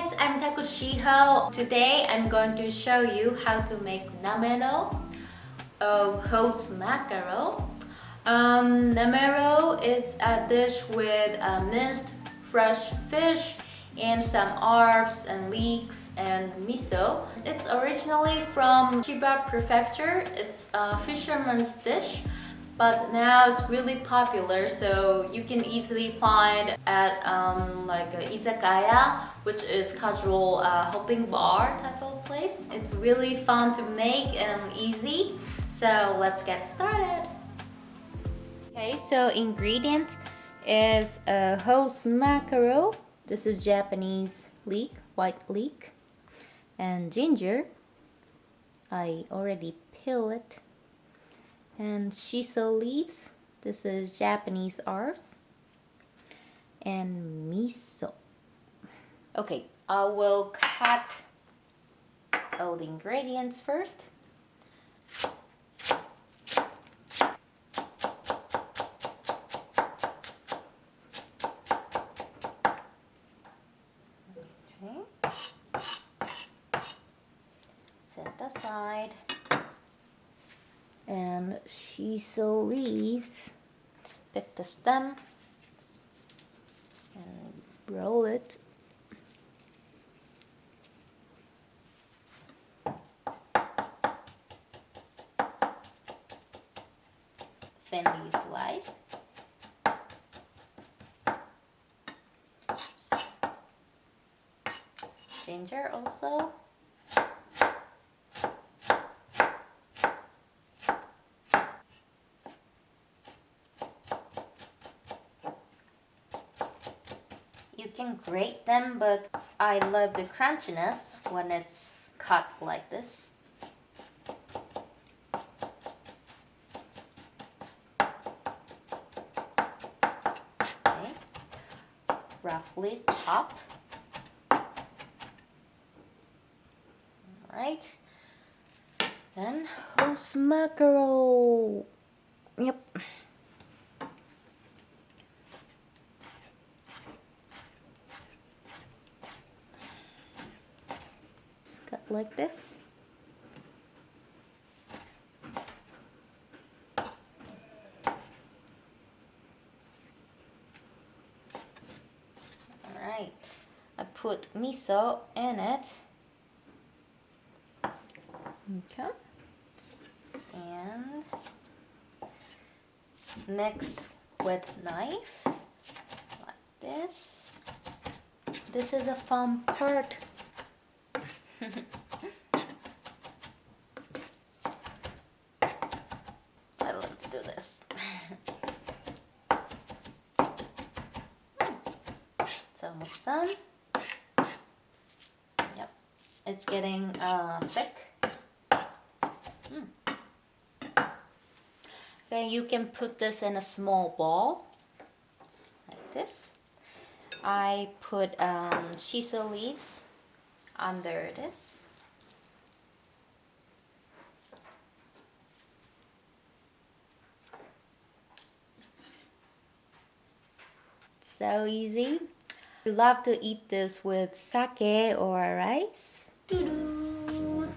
guys, I'm Takoshiho. Today I'm going to show you how to make Namerou of HORSE mackerel. Namerou is a dish with minced fresh fish and some herbs and leeks and miso. It's originally from Chiba prefecture. It's a fisherman's dish, but now it's really popular, so you can easily find at like a izakaya, which is casual hopping bar type of place. It's really fun to make and easy, so let's get started. Okay, so ingredient is HORSE mackerel. This is Japanese leek, white leek, and ginger. I already peel it. And shiso leaves. This is Japanese herbs. And miso. Okay, I will cut all the ingredients first. Okay. Set aside. And shiso leaves, pick the stem and roll it. Thinly sliced. Ginger also. You can grate them, but I love the crunchiness when it's cut like this. Okay. Roughly chop. Alright. Then HORSE mackerel. Yep. Cut like this. Alright, I put miso in it. Okay. And mix with knife like this. This is a fun part. I love to do this. It's almost done. Yep, it's getting thick. Okay, you can put this in a small ball like this. I put shiso leaves under this. So easy. We love to eat this with sake or rice. Doo-doo.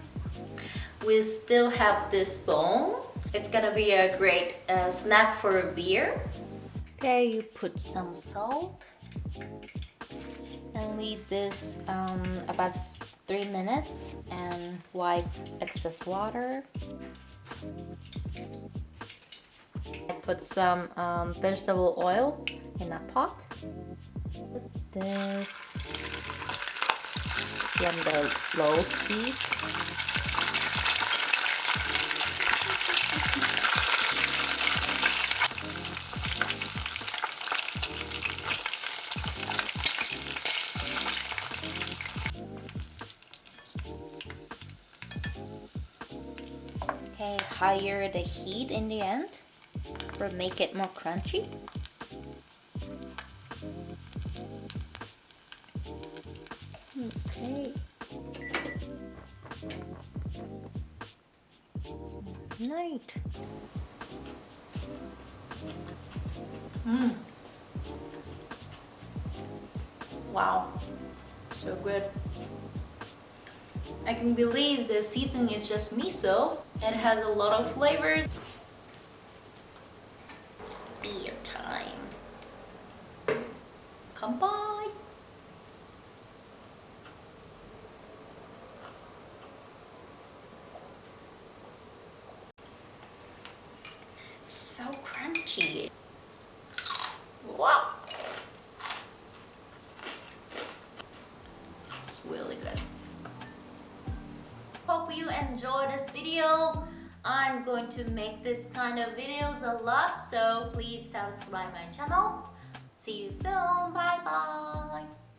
We still have this bone. It's gonna be a great snack for a beer. Okay, you put some salt and leave this about 3 minutes and wipe excess water. I put some vegetable oil in a pot. Put this on the low heat. Okay, higher the heat in the end or make it more crunchy. Okay. Night. Wow. So good. I can believe the seasoning is just miso. It has a lot of flavors. Beer time. Kanpai! So crunchy. Wow! It's really good. Hope you enjoyed this video. I'm going to make this kind of videos a lot, so please subscribe my channel. See you soon. Bye bye.